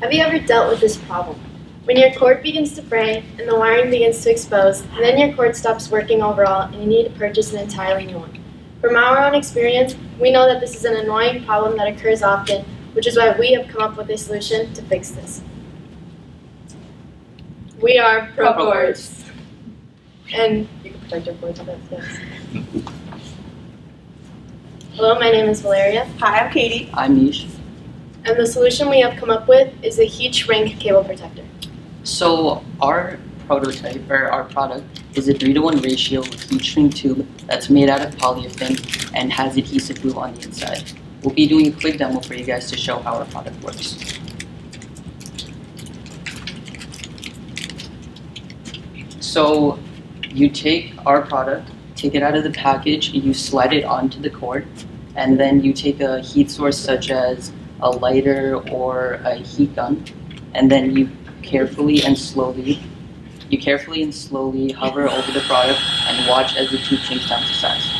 Have you ever dealt with this problem? When your cord begins to fray and the wiring begins to expose, and then your cord stops working overall and you need to purchase an entirely new one. From our own experience, we know that this is an annoying problem that occurs often, which is why we have come up with a solution to fix this. We are ProCords. And you can protect your cords with that, yes. Hello, my name is Valeria. Hi, I'm Katie. I'm Nish. And the solution we have come up with is a heat shrink cable protector. So our prototype, or our product, is a 3-to-1 ratio heat shrink tube that's made out of polyurethane and has adhesive glue on the inside. We'll be doing a quick demo for you guys to show how our product works. So you take our product, take it out of the package, you slide it onto the cord, and then you take a heat source such as a lighter or a heat gun, and then you carefully and slowly hover over the product and watch as the tube shrinks down to size.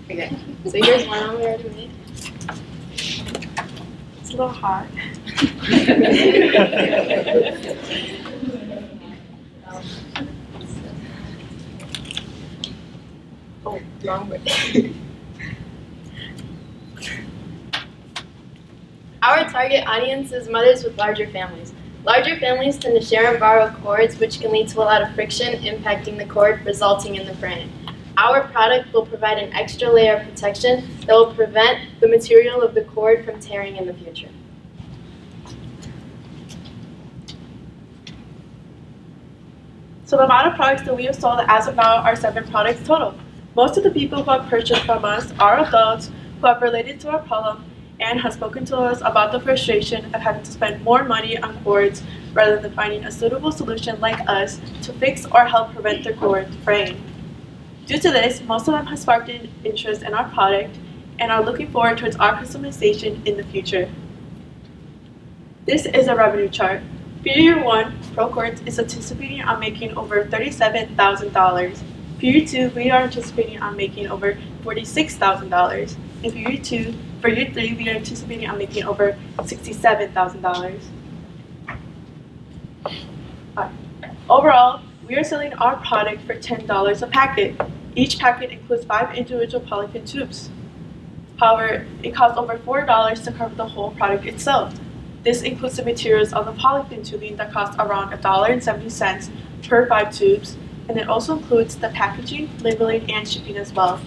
Okay, so here's one we already made. It's a little hot. Oh, wrong way. Our target audience is mothers with larger families. Larger families tend to share and borrow cords, which can lead to a lot of friction impacting the cord, resulting in the fraying. Our product will provide an extra layer of protection that will prevent the material of the cord from tearing in the future. So the amount of products that we have sold as of now are 7 products total. Most of the people who have purchased from us are adults who have related to our problem and have spoken to us about the frustration of having to spend more money on cords rather than finding a suitable solution like us to fix or help prevent their cord fraying. Due to this, most of them have sparked an interest in our product and are looking forward towards our customization in the future. This is a revenue chart. For year 1, ProCords is anticipating on making over $37,000. For year 2, we are anticipating on making over $46,000. And for year 3, we are anticipating on making over $67,000. Overall, we are selling our product for $10 a packet. Each packet includes 5 individual polyethylene tubes. However, it costs over $4 to cover the whole product itself. This includes the materials of the polyethylene tubing that costs around $1.70 per 5 tubes, and it also includes the packaging, labeling, and shipping as well.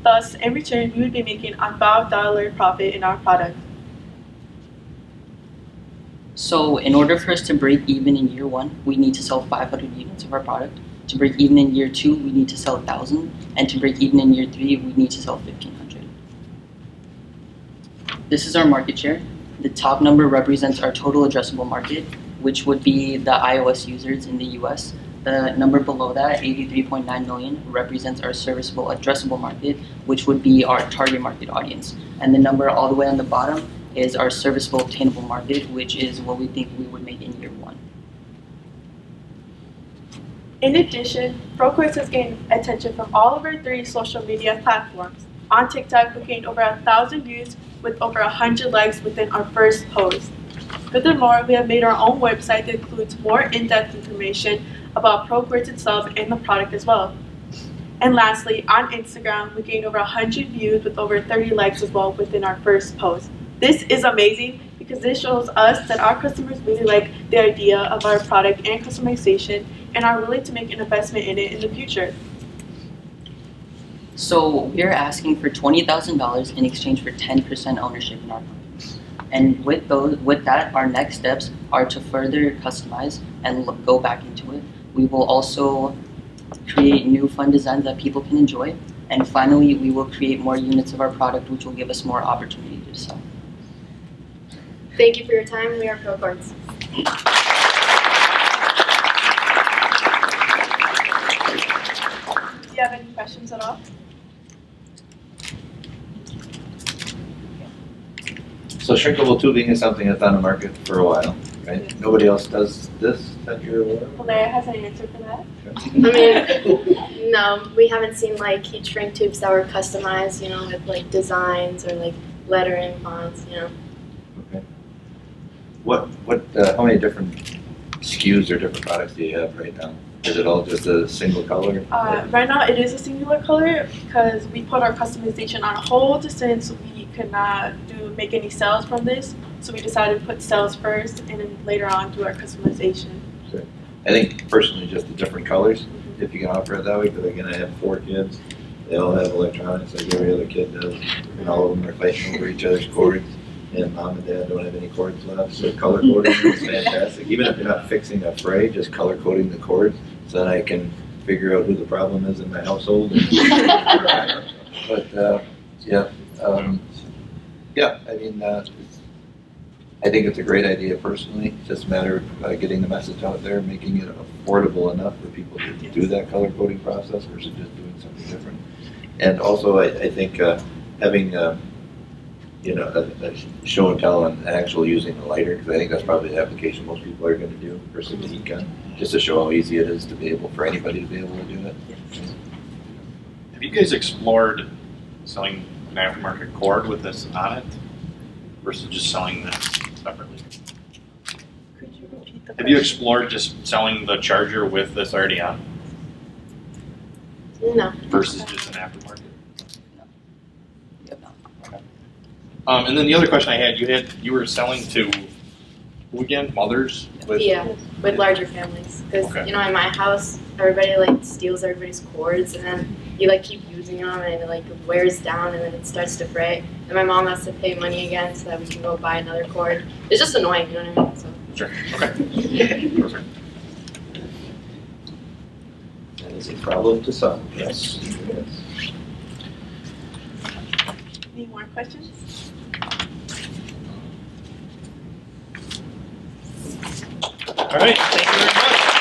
Thus, in return, we would be making about $1 profit in our product. So in order for us to break even in year 1, we need to sell 500 units of our product. To break even in year 2, we need to sell 1,000. And to break even in year 3, we need to sell 1,500. This is our market share. The top number represents our total addressable market, which would be the iOS users in the US. The number below that, 83.9 million, represents our serviceable addressable market, which would be our target market audience. And the number all the way on the bottom is our serviceable obtainable market, which is what we think we would make in year 1. In addition, ProCords has gained attention from all of our 3 social media platforms. On TikTok, we gained over 1,000 views with over 100 likes within our first post. Furthermore, we have made our own website that includes more in-depth information about ProCords itself and the product as well. And lastly, on Instagram, we gained over 100 views with over 30 likes as well within our first post. This is amazing because this shows us that our customers really like the idea of our product and customization and are willing to make an investment in it in the future. So we're asking for $20,000 in exchange for 10% ownership in our product. And with that, our next steps are to further customize and go back into it. We will also create new fun designs that people can enjoy. And finally, we will create more units of our product, which will give us more opportunity to sell. Thank you for your time. We are ProCords. Do you have any questions at all? So shrinkable tubing is something that's on the market for a while, right? Nobody else does this that you're aware of? Malaya has an answer for that. I mean, no, we haven't seen like heat shrink tubes that were customized, you know, with like designs or like lettering fonts, you know. Okay. How many different SKUs or different products do you have right now? Is it all just a single color? Right now, it is a singular color because we put our customization on hold since we could not make any sales from this. So we decided to put sales first and then later on do our customization. I think personally just the different colors, if you can offer it that way, because again, I have 4 kids. They all have electronics like every other kid does, and all of them are fighting over each other's cords. And mom and dad don't have any cords left, so color coding is fantastic. Even if you're not fixing a fray, just color coding the cords, so that I can figure out who the problem is in my household. But yeah, I mean, I think it's a great idea personally. It's just a matter of getting the message out there, making it affordable enough for people to do that color coding process versus just doing something different. And also, I think having a show and tell and actually using a lighter, because I think that's probably the application most people are going to do versus the heat gun, just to show how easy it is to be able for anybody to be able to do it. Have you guys explored selling an aftermarket cord with this on it versus just selling that separately? Could you repeat the Have you question? explored just selling the charger with this already on No. versus just an aftermarket? Yep, no. And then the other question I had, you were selling to who again? Mothers with Yeah, with larger families, because Okay. you know, in my house, everybody like steals everybody's cords, and then you like keep using them, and it like wears down, and then it starts to fray, and my mom has to pay money again so that we can go buy another cord. It's just annoying, you know what I mean? So. Sure. Okay. Perfect. That is a problem to solve, yes. Any more questions? All right. Thank you very much.